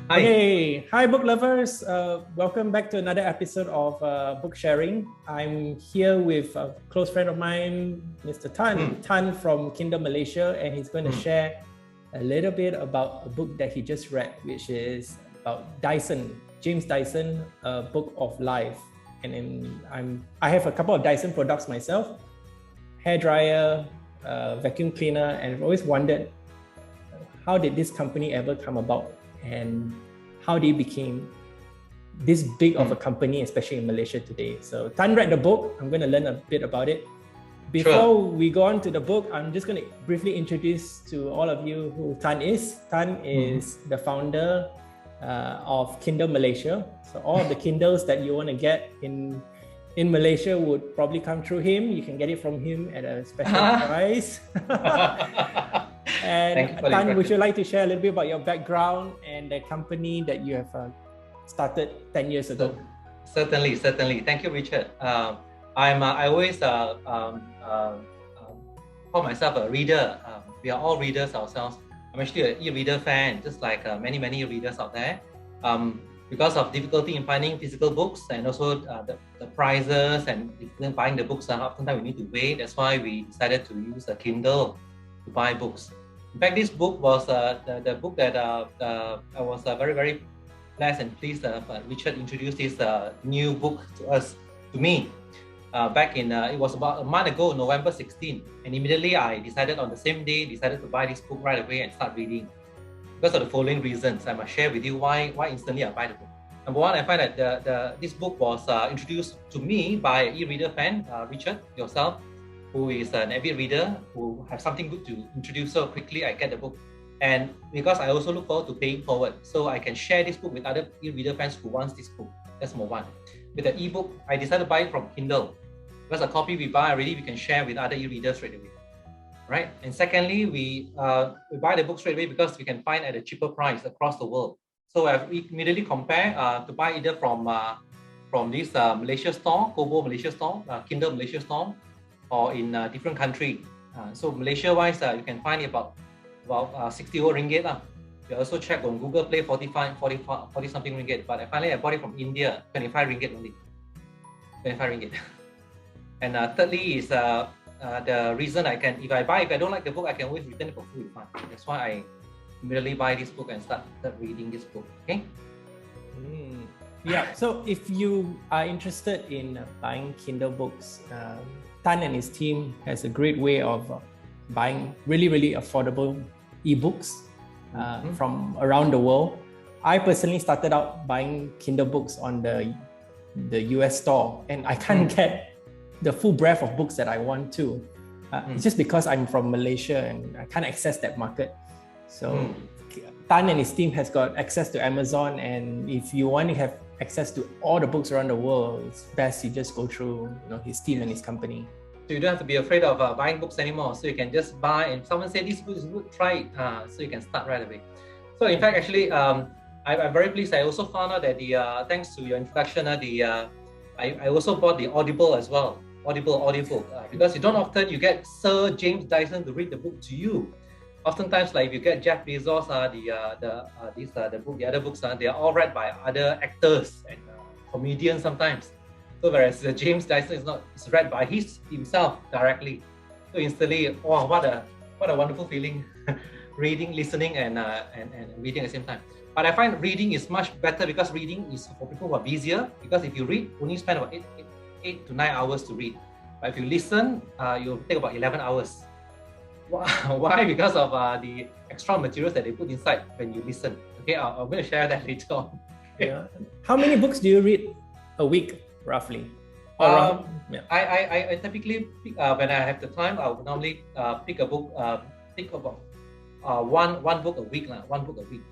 Hi. Okay, hi book lovers. Welcome back to another episode of book sharing. I'm here with a close friend of mine, Mr. Tan from Kindle Malaysia, and he's going to share a little bit about a book that he just read, which is about James Dyson, a book of life. And I have a couple of Dyson products myself, hair dryer, vacuum cleaner, and I've always wondered, how did this company ever come about, and how they became this big of a company, especially in Malaysia today. So Tan read the book. I'm going to learn a bit about it. Before we go on to the book, I'm just going to briefly introduce to all of you who Tan is. Tan is the founder of Kindle Malaysia. So all of the Kindles that you want to get in Malaysia would probably come through him. You can get it from him at a special price. And Tan, would you like to share a little bit about your background and the company that you have started 10 years ago? Certainly. Thank you, Richard. I always call myself a reader. We are all readers ourselves. I'm actually an e-reader fan, just like many readers out there. Because of difficulty in finding physical books and also the prices and buying the books, oftentimes we need to wait. That's why we decided to use a Kindle to buy books. In fact, this book was the book that I was very blessed and pleased Richard introduced this new book to me back in, it was about a month ago, November 16. And immediately I decided on the same day, to buy this book right away and start reading. Because of the following reasons, I must share with you why instantly I buy the book. Number one, I find that this book was introduced to me by an e-reader fan, Richard, yourself, who is an avid reader, who have something good to introduce. So quickly I get the book. And because I also look forward to paying forward, so I can share this book with other e-reader fans who wants this book. That's number one. With the e-book, I decided to buy it from Kindle. Because a copy we buy already, we can share with other e-readers straight away. Right? And secondly, we buy the book straight away because we can find at a cheaper price across the world. So I've immediately compared to buy either from this Malaysia store, Kobo Malaysia store, Kindle Malaysia store, or in different country. So Malaysia-wise, you can find it about 60 ringgit. You also check on Google Play 40 something ringgit. But finally, I bought it from India, 25 ringgit only. 25 ringgit. And thirdly is the reason if I don't like the book, I can always return it for full refund. That's why I immediately buy this book and start reading this book. Okay. Yeah. So if you are interested in buying Kindle books, Tan and his team has a great way of buying really affordable ebooks from around the world. I personally started out buying Kindle books on the US store, and I can't get the full breadth of books that I want to. It's just because I'm from Malaysia and I can't access that market. So Tan and his team has got access to Amazon, and if you want to have access to all the books around the world, it's best you just go through his team and his company. So you don't have to be afraid of buying books anymore. So you can just buy, and someone say this book is good, try it. So you can start right away. So in fact, actually, I'm very pleased. I also found out that thanks to your introduction, I also bought the Audible as well. Audiobook, because you don't often get Sir James Dyson to read the book to you. Oftentimes, like if you get Jeff Bezos, the other books, they are all read by other actors and comedians sometimes. So whereas James Dyson is read by himself directly. So instantly, wow, what a wonderful feeling, reading, listening, and reading at the same time. But I find reading is much better because reading is for people who are busier. Because if you read, you only spend about 8 to 9 hours to read. But if you listen, you'll take about 11 hours. Why? Because of the extra materials that they put inside when you listen. Okay, I'm going to share that later on. Yeah. How many books do you read a week, roughly? I typically pick, when I have the time, I would normally pick a book, pick about one book a week. One book a week.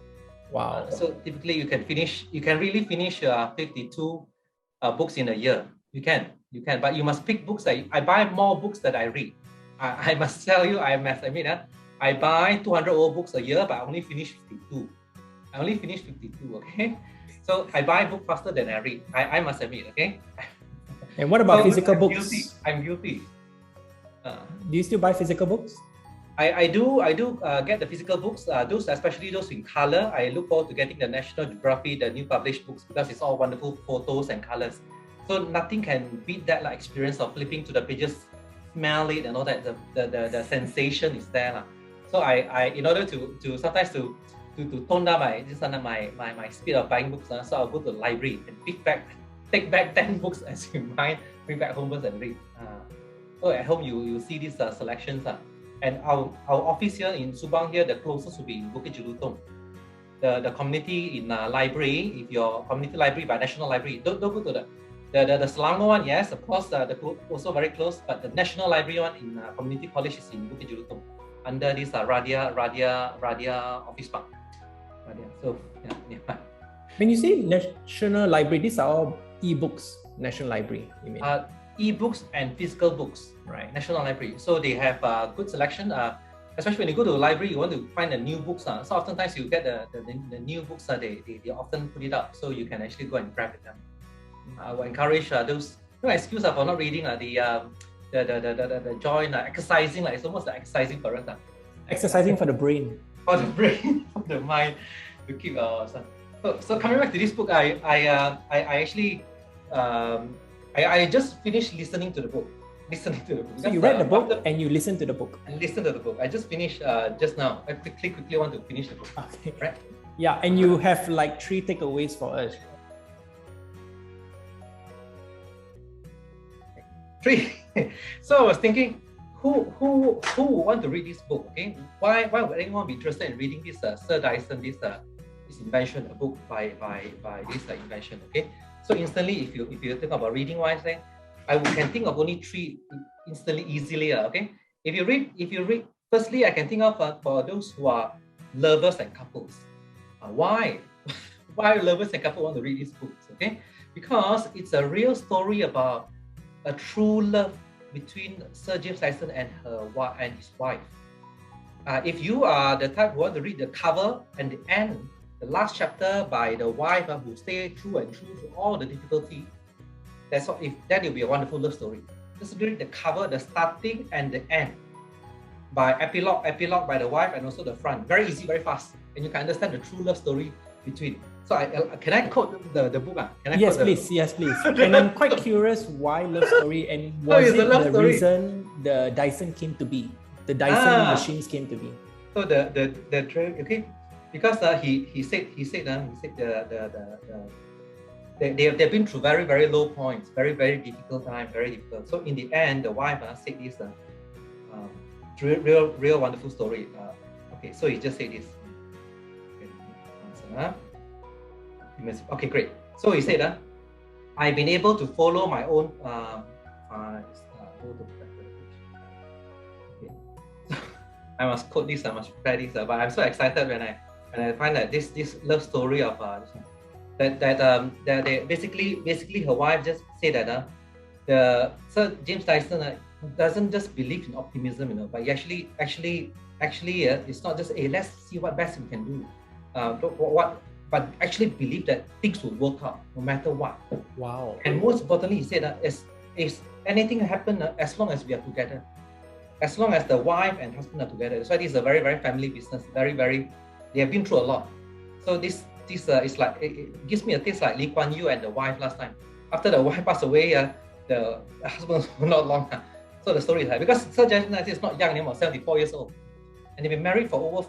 Wow. So typically you can really finish 52 books in a year. You can, but you must pick books. I buy more books that I read. I must tell you, I must admit that I buy 200 old books a year, but I only finish 52. Okay? So I buy book faster than I read. I must admit, okay? And what about physical books? I'm guilty. Do you still buy physical books? I do get the physical books, those especially those in color. I look forward to getting the National Geography, the new published books, because it's all wonderful photos and colors. So nothing can beat that like experience of flipping to the pages, smell it and all that. The sensation is there. So I in order to sometimes to tone down my speed of buying books, so I'll go to the library and take back 10 books as you mind, bring back home and read. So at home you see these selections. And our office here in Subang here, the closest will be in Bukit Jelutong. The community in library, if your community library by National Library, don't go to the Selangor one, yes, of course, also very close, but the National Library one in Community College is in Bukit Jelutong, under this Radia Office Park. Radia. So, yeah. When you say National Library, these are all e-books, National Library, you mean? E-books and physical books, right? National Library. So they have good selection. Especially when you go to a library, you want to find the new books. So oftentimes you get the new books. They often put it up, so you can actually go and grab them. I will encourage those. No excuse for not reading. The joy, exercising. It's almost like exercising for us. Exercising for the brain. For the brain, for the mind, to keep So coming back to this book, I actually. I just finished listening to the book. So you read the book and you listened to the book? And listen to the book. I just finished just now. I quickly want to finish the book. Okay. Right? Yeah, and you have like 3 takeaways for us. 3. So I was thinking, who would want to read this book? Okay, why would anyone be interested in reading this Sir Dyson, this Invention, a book by this Invention? Okay. So instantly, if you think about reading wise, then I can think of only 3 instantly, easily. Okay, if you read, firstly, I can think of for those who are lovers and couples. Why lovers and couples want to read these books? Okay, because it's a real story about a true love between Sir James Dyson and his wife. If you are the type who want to read the cover and the end, the last chapter by the wife who stay true and true to all the difficulty, that will be a wonderful love story. Just read the cover, the starting and the end, by epilogue by the wife and also the front. Very easy, very fast, and you can understand the true love story between. So can I quote the book? Yes, please. And I'm quite curious why love story, and was it the reason the Dyson came to be? The Dyson machines came to be. So okay. Because he said they've been through very, very low points, very, very difficult time, very difficult. So in the end, the wife said this real wonderful story. Okay, so he just said this. Okay, great. So he said, I've been able to follow my own. I must quote this. I must prepare this. But I'm so excited when I find that this love story of that they basically her wife just said that the Sir James Dyson doesn't just believe in optimism, but he actually it's not just let's see what best we can do, but actually believe that things will work out no matter what. Wow. And most importantly, he said that if anything happen, as long as we are together, as long as the wife and husband are together. That's why this is a very, very family business. Very, very, they have been through a lot. So this is like, it gives me a taste like Lee Kuan Yew and the wife last time. After the wife passed away, the husband was not long. So the story is like, because Sir James Dyson is not young anymore, 74 years old. And they've been married for over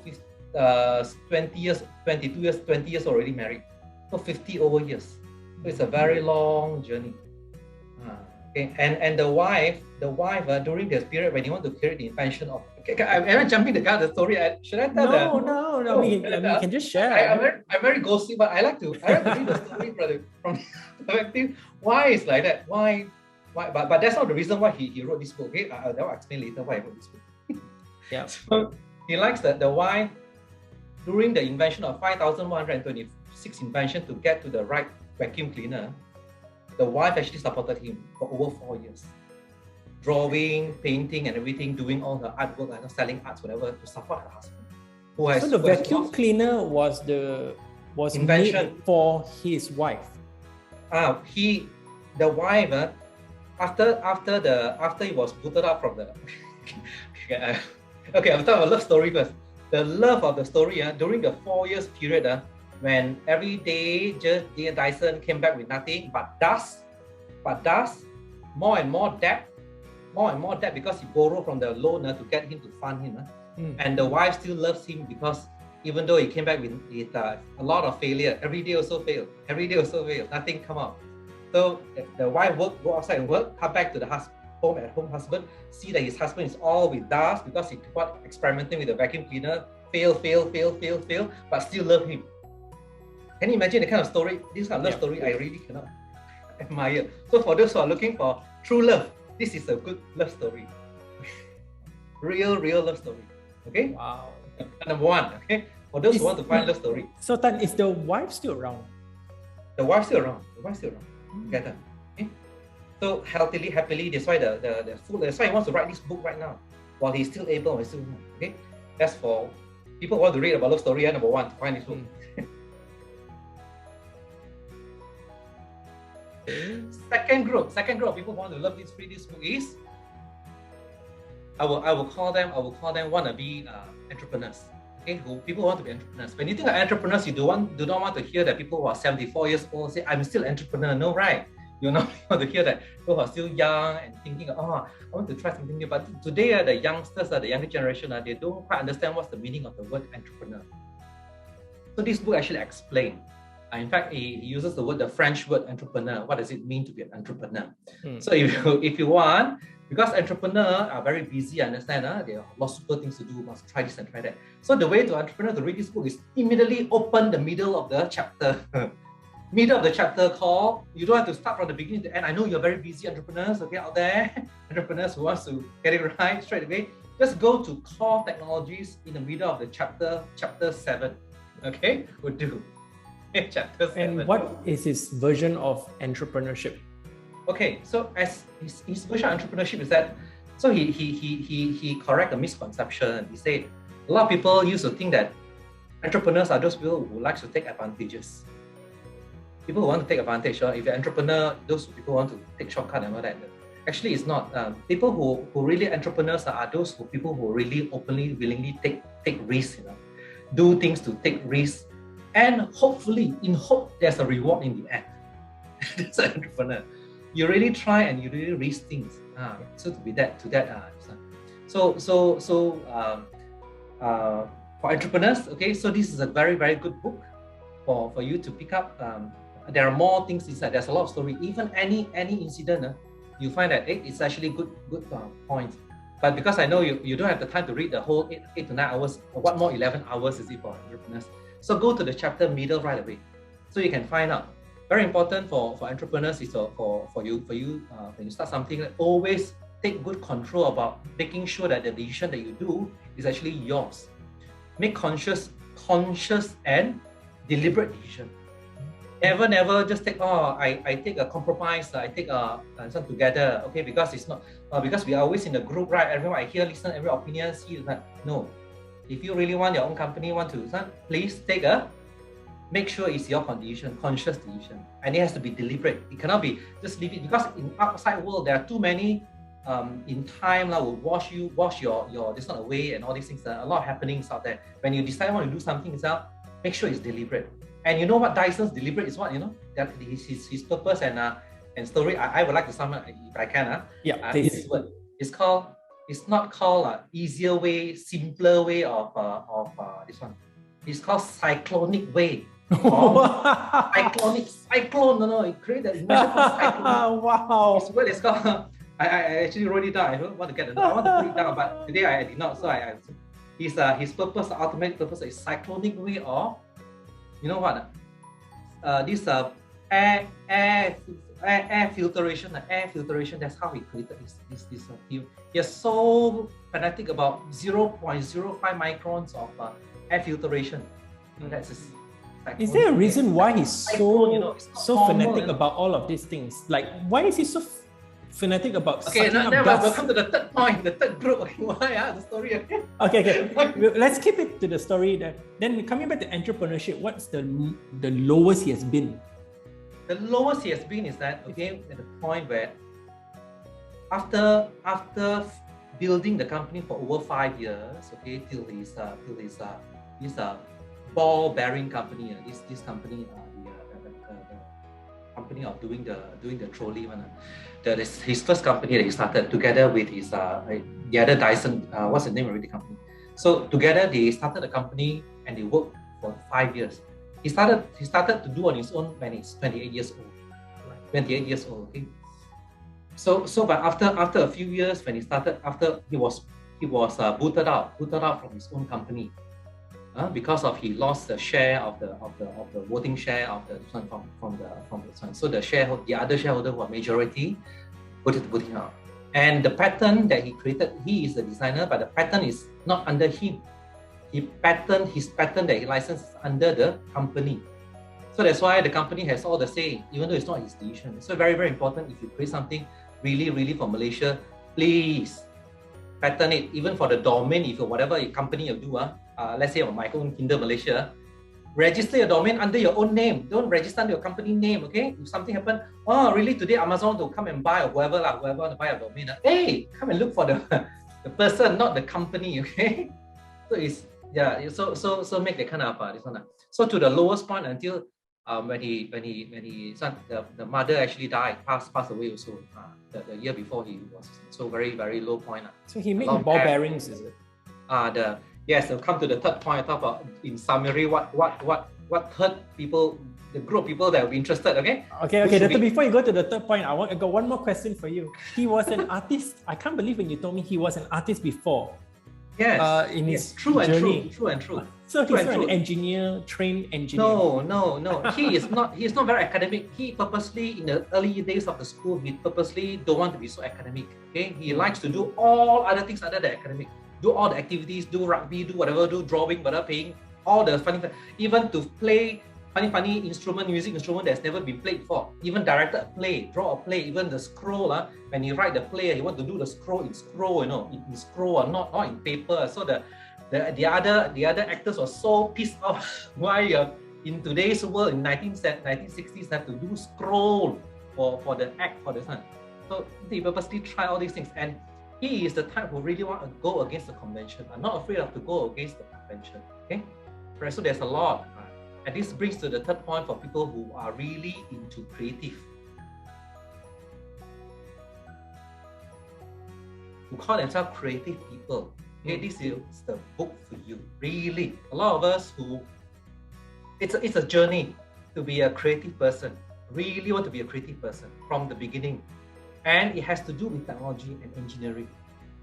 20 years already married. So 50 over years. So it's a very long journey. Okay. And the wife during this period when you want to create the invention of, I'm jumping the gun the story. Should I tell them? No. You can just share. I'm very ghosty, but I like to read the story from perspective. Why is like that? Why? But that's not the reason why he wrote this book. Okay, I'll explain later why he wrote this book. Yeah. So he likes that the wife during the invention of 5,126 invention to get to the right vacuum cleaner. The wife actually supported him for over 4 years. Drawing, painting, and everything, doing all the artwork, like selling arts, whatever, to support her husband. So the vacuum cleaner was invention made for his wife. The wife, after he was booted out from the Okay, I'll talk about love story first. The love of the story during the 4 years period when every day just James Dyson came back with nothing but dust, more and more debt because he borrowed from the loan to get him to fund him. And the wife still loves him because even though he came back with a lot of failure, every day also failed, nothing come out. So the wife go outside and work, come back to the husband, see that his husband is all with dust because he kept experimenting with the vacuum cleaner, fail, but still love him. Can you imagine the kind of story? This kind of love story I really cannot admire. So for those who are looking for true love, this is a good love story. real love story. Okay? Wow. Number one, okay? For those who want to find love story. So Tan, is the wife still around? The wife's still around. Together. Okay? So healthily, happily, that's why that's why he wants to write this book right now. While he's still able, okay? That's for people who want to read about love story, number one, to find this book. Second group of people who want to read this book is I will call them wannabe entrepreneurs. Okay, people who want to be entrepreneurs. When you think of entrepreneurs, you do not want to hear that people who are 74 years old say, I'm still entrepreneur. No, right? You not want to hear that people who are still young and thinking, I want to try something new. But today, the youngsters, the younger generation, they don't quite understand what's the meaning of the word entrepreneur. So this book actually explains. In fact, he uses the French word entrepreneur. What does it mean to be an entrepreneur? So if you want, because entrepreneurs are very busy, I understand, there are lots of super things to do, must try this and try that. So the way to entrepreneur to read this book is immediately open the middle of the chapter. You don't have to start from the beginning to the end. I know you're very busy entrepreneurs, okay, out there, entrepreneurs who wants to get it right straight away. Just go to core technologies in the middle of the chapter 7. Okay, would do. Chapter 7. And what is his version of entrepreneurship? Okay, so as his version of entrepreneurship is that, so he correct a misconception. He said a lot of people used to think that entrepreneurs are those people who like to take advantages. People who want to take advantage. If you're an entrepreneur, those people want to take shortcut and all that. Actually, it's not. People who really entrepreneurs are those people who really openly, willingly take risks. Do things to take risks. And hopefully, in hope, there's a reward in the end. That's an entrepreneur. You really try and you really risk things. So to be that. For entrepreneurs, okay. So this is a very, very good book for you to pick up. There are more things inside. There's a lot of story. Even any incident, you find that it's actually good points. But because I know you don't have the time to read the whole 8 to 9 hours. What more 11 hours is it for entrepreneurs? So go to the chapter middle right away, so you can find out. Very important for entrepreneurs is for you when you start something, always take good control about making sure that the decision that you do is actually yours. Make conscious and deliberate decision. Never just take I take a compromise, I take something together, okay, because it's not because we are always in the group, right? Everyone I hear, listen, every opinion, see that. No. If you really want your own company, please make sure it's your conscious decision. And it has to be deliberate. It cannot be just leave it, because in outside world, there are too many in time will wash your this not away and all these things. A lot of happenings out there. When you decide you want to do something itself, make sure it's deliberate. And you know what Dyson's deliberate is what? That his purpose and story. I would like to sum up if I can. This word. It's not called easier way, simpler way of this one. It's called cyclonic way. Cyclone. No, it created invention called cyclone. Wow. This word is called. I actually wrote it down. I don't want to get it. I want to put it down, but today I did not. So his purpose, the ultimate purpose, is cyclonic way of, you know what? This air filtration. That's how he created this field. He is so fanatic about 0.05 microns of air filtration. That's his. Is there a reason why he's so fanatic about all of these things? Like, why is he so fanatic about sucking up dust? Welcome to the third point, the third group. Why the story? Okay. Let's keep it to the story. Then coming back to entrepreneurship, what's the lowest he has been? The lowest he has been is that, at the point where after building the company for over 5 years, okay, till his ball bearing company, this company, the company of doing the trolley one. That is his first company that he started together with his the other Dyson. What's the name of the company? So together they started the company and they worked for 5 years. He started to do on his own when he's 28 years old. 28 years old. Okay. So but after a few years, when he started, after he was booted out from his own company, because of he lost the share of the voting share of the from the son. So the other shareholder who are majority put him out. And the pattern that he created, he is the designer, but the pattern is not under him. His pattern that he licensed is under the company. So that's why the company has all the say, even though it's not his decision. So very, very important, if you create something really for Malaysia, please patent it, even for the domain. If whatever company you do, let's say on my own Kindle Malaysia, register your domain under your own name. Don't register under your company name, okay? If something happen, really today Amazon will come and buy, or whoever want to buy a domain, hey, come and look for the person, not the company, okay? So it's so make the kind of this one. So to the lowest point until when the mother actually died, passed away also the year before he was, so very, very low point. So he made ball bearings, is it? Yes, so come to the third point. I talk about in summary what hurt people, the group of people that will be interested. Okay. Before you go to the third point, I got one more question for you. He was an artist. I can't believe when you told me he was an artist before. Yes. In his true journey. and true. So he's not an engineer, trained engineer. No. He is not very academic. He purposely, in the early days of the school, he purposely don't want to be so academic. Okay. He likes to do all other things other than academic. Do all the activities, do rugby, do whatever, do drawing, whatever, playing, all the funny, even to play funny music instrument that's never been played before. Even directed a play, draw a play, even the scroll, when you write the play, you want to do the scroll in scroll, in scroll, not in paper. So the other actors were so pissed off why in today's world in 1960s have to do scroll for the act for this one. So they purposely try all these things, and he is the type who really want to go against the convention. I'm not afraid of to go against the convention. Okay, so there's a lot. And this brings to the third point for people who are really into creative, who call themselves creative people. Okay, this is the book for you. Really, a lot of us who, it's a journey to be a creative person. Really want to be a creative person from the beginning, and it has to do with technology and engineering.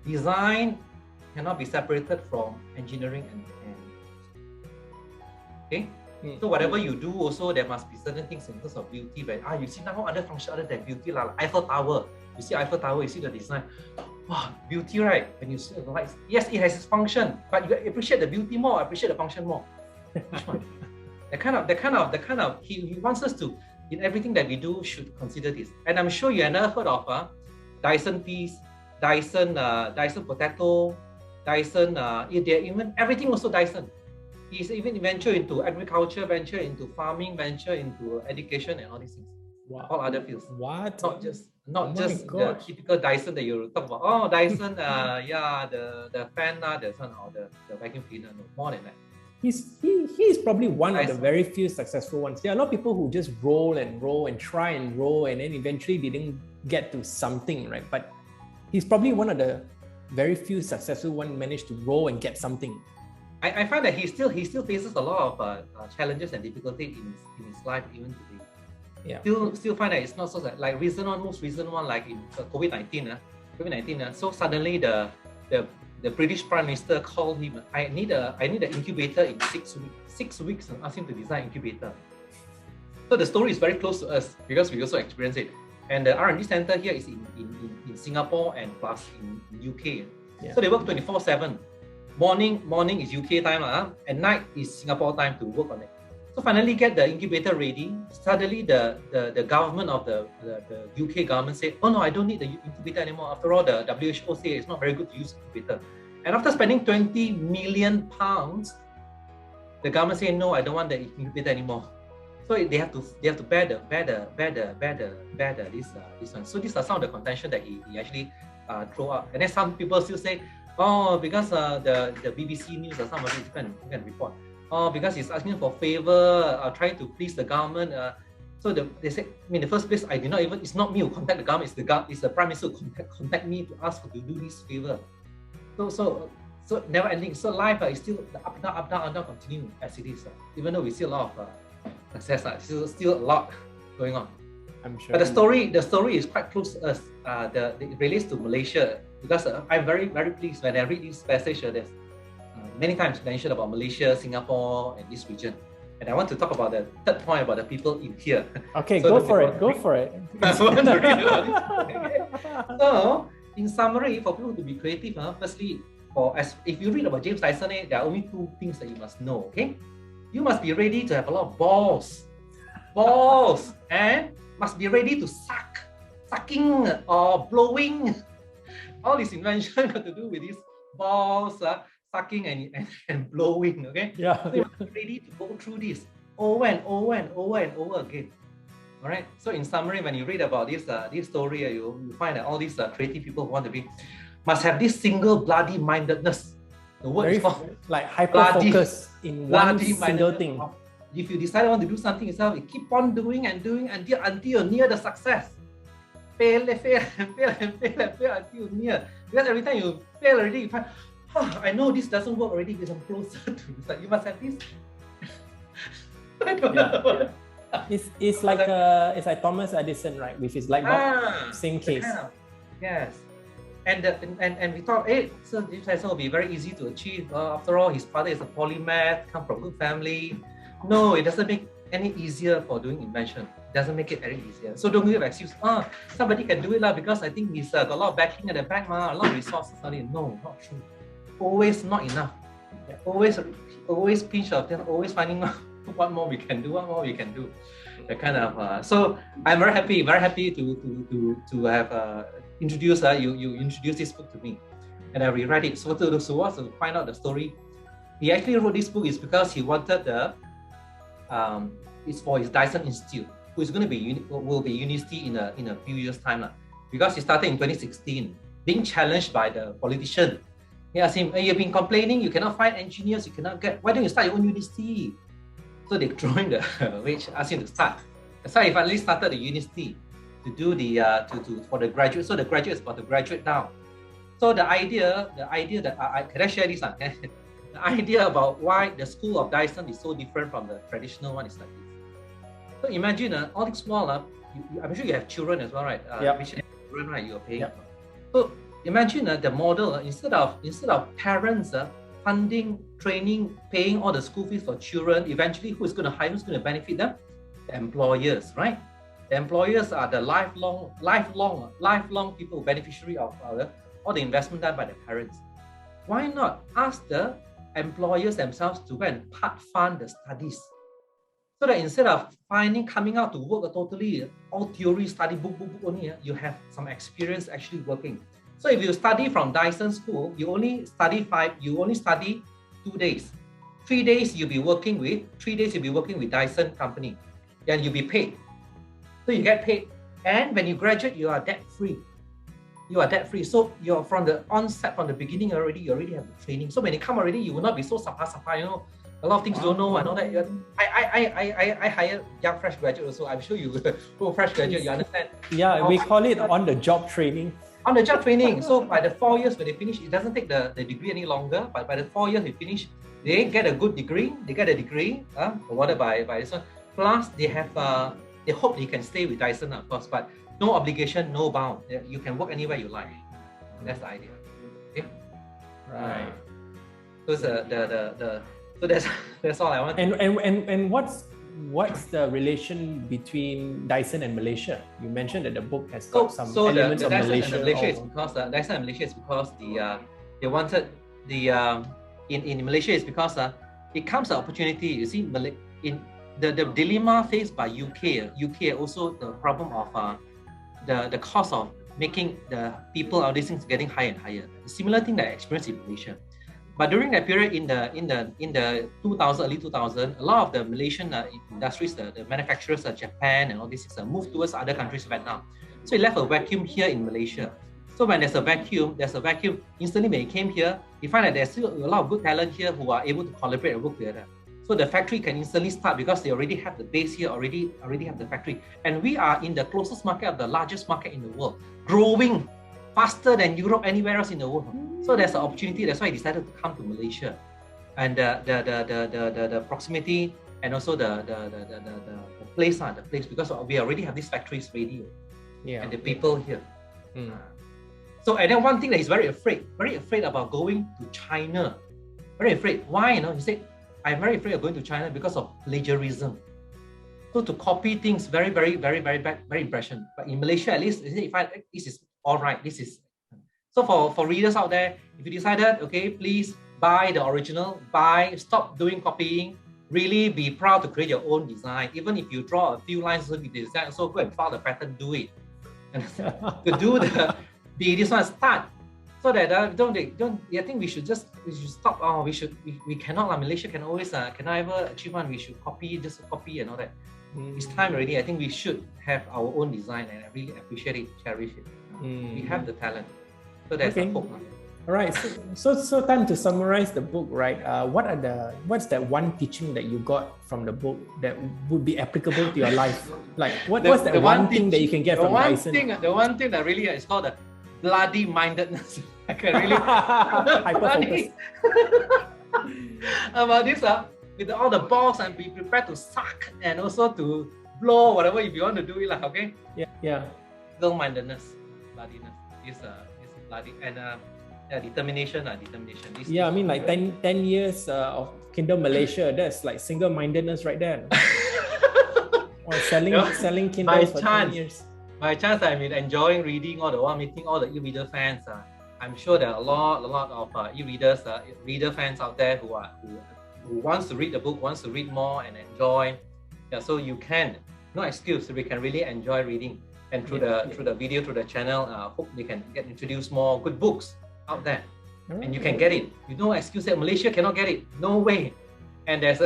Design cannot be separated from engineering and okay. So whatever you do, also there must be certain things in terms of beauty. But you see now other function other than beauty, like Eiffel Tower. You see Eiffel Tower, you see the design. Wow, beauty, right? When you see the lights, yes, it has its function, but you appreciate the beauty more, appreciate the function more. Which one? The kind of he wants us to, in everything that we do, should consider this. And I'm sure you have never heard of Dyson piece, Dyson potato, Dyson. Even everything also Dyson. He's even venture into agriculture, venture into farming, venture into education and all these things. Wow. All other fields. What? Not just the typical Dyson that you talk about. Oh, Dyson, the fan, the sun, or the vacuum cleaner. No, more than that. He's probably one of the very few successful ones. There are a lot of people who just roll and try and roll, and then eventually didn't get to something, right? But he's probably one of the very few successful ones managed to roll and get something. I find that he still faces a lot of challenges and difficulty in his life even today. Yeah. Still find that it's not so like most recent one, like in COVID-19. So suddenly the British Prime Minister called him. I need an incubator in 6 weeks. 6 weeks, and asked him to design incubator. So the story is very close to us because we also experience it. And the R&D center here is in Singapore and plus in UK. Yeah. So they work 24/7. Morning is UK time, and night is Singapore time to work on it. So finally get the incubator ready. Suddenly the government of the UK government said, oh no, I don't need the incubator anymore. After all, the WHO say it's not very good to use incubator. And after spending £20 million, the government said, no, I don't want the incubator anymore. So they have to bear this one. So these are some of the contention that he actually throw out. And then some people still say, oh, because the BBC News or somebody you can report. Oh, because he's asking for favor, trying to please the government. So they say, in the first place, I did not even, it's not me who contact the government, it's the Prime Minister who contact me to ask to do this favor. So never ending. So life is still the up, down, continue as it is. Even though we see a lot of success, still a lot going on. I'm sure. But the story is quite close to us. It relates to Malaysia because I'm very, very pleased when I read this passage. There's many times mentioned about Malaysia, Singapore, and this region. And I want to talk about the third point about the people in here. Okay, so go for it. Go for it. So, in summary, for people to be creative, firstly, if you read about James Dyson, there are only two things that you must know. Okay, you must be ready to have a lot of balls, and must be ready to sucking or blowing. All this invention got to do with these balls, sucking and blowing. Okay, yeah. So you must be ready to go through this over and over again. All right. So in summary, when you read about this story, you find that all these creative people who want to be must have this single bloody mindedness. The word is called like hyper focus in one single thing. If you decide you want to do something yourself, you keep on doing until you're near the success. Fail until near. Because every time you fail already, you find, I know this doesn't work already because I'm closer to this. You must have this. I don't know. It's like Thomas Edison, right, with his light bulb. Same case. Yes. And we thought, so James Dyson will be very easy to achieve. After all, his father is a polymath, come from a good family. No, it doesn't make any easier for doing invention. It doesn't make it any easier. So don't give excuse. Somebody can do it because I think he's got a lot of backing at the back, a lot of resources. No, not true. Always not enough. Yeah. Always pinch of them. Always finding what more we can do. That kind of. So I'm very happy to have introduced you introduced this book to me, and I reread it. So to find out the story, he actually wrote this book is because he wanted it's for his Dyson Institute, who is going to be will be university in a few years' time, because he started in 2016, being challenged by the politician. He asked him, "You've been complaining, you cannot find engineers, you cannot get. Why don't you start your own university?" So they threw him the wage, asked him to start. That's why he finally started the university to do for the graduate. So the graduate is about to graduate now. So the idea that can I share this? The idea about why the school of Dyson is so different from the traditional one is like this. So imagine all this while, I'm sure you have children as well, right? Which children, right? You are paying. Yep. So imagine the model instead of parents funding, training, paying all the school fees for children. Eventually, who's going to benefit them? The employers, right? The employers are the lifelong people, beneficiary of all the investment done by the parents. Why not ask the employers themselves to go and part fund the studies, so that instead of coming out to work totally all theory study book only, you have some experience actually working. So if you study from Dyson School, you only study 2 days. 3 days you'll be working with Dyson company, and you'll be paid. So you get paid, and when you graduate, you are debt free. So you're from the onset, from the beginning you already have the training. So when you come already, you will not be so sapa, a lot of things you don't know. I know that. I hire young fresh graduate also. I'm sure you go fresh graduate, you understand. Yeah, we call it on the job training. On the job training. So by the 4 years when they finish, it doesn't take the degree any longer. But by the 4 years they finish, they get a good degree. They get a degree awarded by this one. Plus they have they hope they can stay with Dyson, of course, but no obligation, no bound. You can work anywhere you like. That's the idea. Okay? Right. So so that's all I want. And what's the relation between Dyson and Malaysia? You mentioned that the book has got some elements of Malaysia. Dyson and Malaysia is because they wanted in Malaysia is because it comes an opportunity. You see, the dilemma faced by UK also the problem of the cost of making the people of these things getting higher and higher. A similar thing that I experienced in Malaysia. But during that period in the 2000, early 2000, a lot of the Malaysian industries, the manufacturers, Japan and all these things moved towards other countries, Vietnam. So it left a vacuum here in Malaysia. So when there's a vacuum. Instantly when he came here, he find that there's still a lot of good talent here who are able to collaborate and work together. So the factory can instantly start because they already have the base here, already have the factory. And we are in the closest market of the largest market in the world, growing faster than Europe, anywhere else in the world. So there's an opportunity. That's why I decided to come to Malaysia. And the proximity and also the place, because we already have these factories ready. Yeah. And the people here. So, and then one thing that he's very afraid about going to China. Very afraid. Why? He said, I'm very afraid of going to China because of plagiarism. So to copy things, very bad impression. But in Malaysia, at least, this is all right. This is so for readers out there. If you decided, okay, please buy the original. Stop doing copying. Really be proud to create your own design. Even if you draw a few lines of the design, so go and file the patent. Do it. And to do this one, start. So that I think we should stop. Oh, we cannot. Malaysia can always cannot ever achieve one. We should copy and all that. It's time already. I think we should have our own design, and I really appreciate it, cherish it. We have the talent. So that's the hope. All right. So time to summarize the book, right? What's that one teaching that you got from the book that would be applicable to your life? Like what's that one thing that you can get from Dyson? The one thing that really is called the bloody mindedness. I can really hyper-focus about this with all the balls and be prepared to suck and also to blow whatever if you want to do it okay. Yeah. Mindedness, bloodiness is bloody and determination. This I mean like 10 years of Kindle Malaysia. That's like single-mindedness right there. Or selling Kindles for 10 years. By chance, I've been enjoying reading all the while, meeting all the e-reader fans. I'm sure there are a lot of e-readers, reader fans out there who wants to read the book, wants to read more and enjoy. Yeah, so you can, no excuse, we can really enjoy reading. And through the video, through the channel, hope they can get introduced more good books out there. And you can get it. You no excuse that Malaysia cannot get it. No way. And there's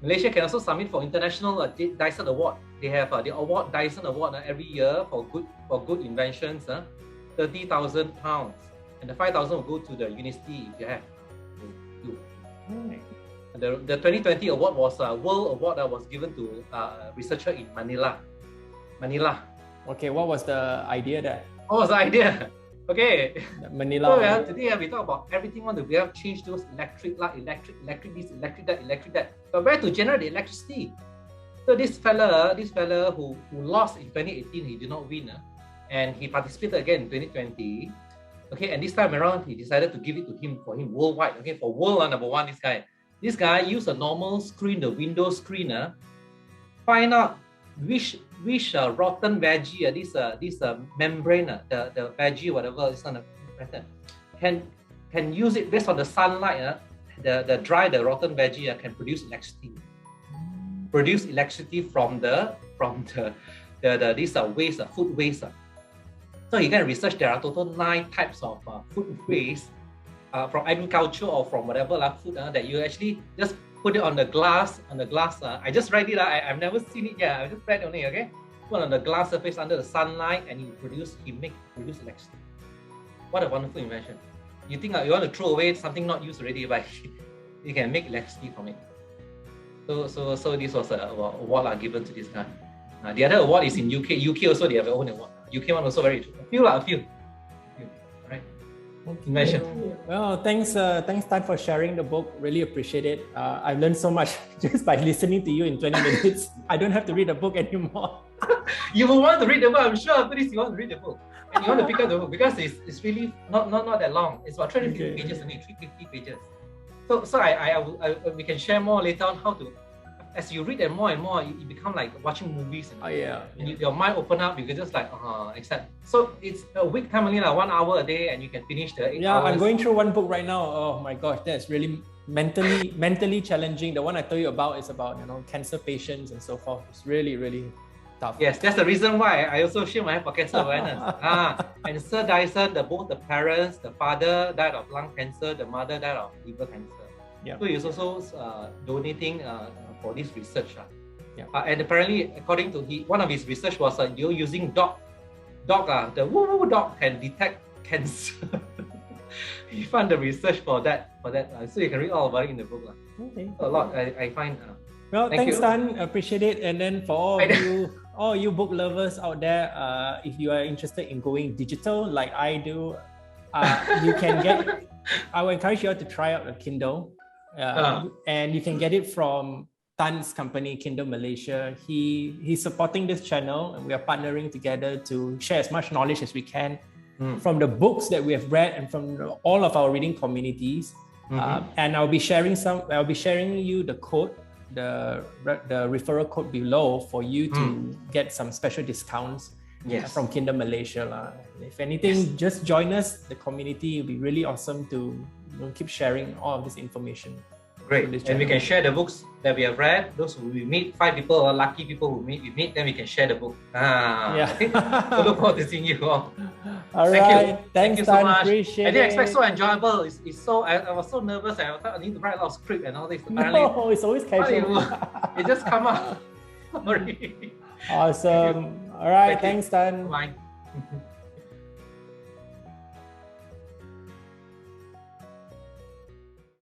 Malaysia can also submit for international Dyson Award. They have the Dyson Award every year for good inventions. £30,000, and the 5,000 will go to the university if you have. The 2020 award was a world award that was given to a researcher in Manila. Okay, what was the idea there? What was the idea? Okay. Manila. So today we talk about everything. We have changed those electric this, electric that. But where to generate the electricity? So this fella who lost in 2018, he did not win, and he participated again in 2020. Okay, and this time around, he decided to give it for him worldwide. Okay, for world number one, this guy used a normal screen, the Windows screen, find out which rotten veggie, this membrane, the veggie, whatever is on the can use it based on the sunlight. The rotten veggie can produce electricity. Produce electricity from the waste, food waste. So you can research. There are total 9 types of food waste from agriculture or from whatever food that you actually just put it on the glass. I just read it. I've never seen it yet. I just read only. Okay, put on the glass surface under the sunlight, and he produce electricity. What a wonderful invention! You think you want to throw away something not used already, but you can make electricity from it. So this was an award given to this guy. The other award is in UK. UK also they have their own award. UK one also very a few. Right. Invention. Well, thanks Tan for sharing the book. Really appreciate it. I've learned so much just by listening to you in 20 minutes. I don't have to read the book anymore. You will want to read the book. I'm sure after this you want to read the book. And you want to pick up the book because it's really not that long. It's about 350 pages only, 350 pages. So we can share more later on how to, as you read them more and more, you become like watching movies. And your mind open up. You can just accept. So it's a week time only 1 hour a day, and you can finish the 8 hours. I'm going through one book right now. Oh my gosh, that's really mentally challenging. The one I told you about is about cancer patients and so forth. It's really tough. Yes, that's the reason why I also share my cancer awareness. And Sir Dyson, both the parents, the father died of lung cancer, the mother died of liver cancer. Yeah. So he's also donating for this research. And apparently, according to one of his research was using dog, the woo woo dog can detect cancer. You fund the research for that. So you can read all about it in the book. Okay. A lot, I find. Well, thanks, you. Tan. Appreciate it. And then for all you book lovers out there, if you are interested in going digital like I do, you can get. I will encourage you all to try out a Kindle, and you can get it from Tan's company, Kindle Malaysia. He's supporting this channel, and we are partnering together to share as much knowledge as we can from the books that we have read and from all of our reading communities. And I'll be sharing you the code, the referral code below for you to get some special discounts from Kindle Malaysia. If anything, just join us. The community will be really awesome to keep sharing all of this information. Great. And we can share the books that we have read. Those who we meet, 5 people or lucky people who we meet, then we can share the book. So look forward to seeing you all. All Thank right. you. Thanks, Thank you so Tan. much. Appreciate I didn't it. expect so enjoyable. It's so I was so nervous and I thought I need to write a lot of script and all this. Apparently, No, it's always casual. It just come out. Sorry. Awesome. All right. Thanks, Tan. Bye.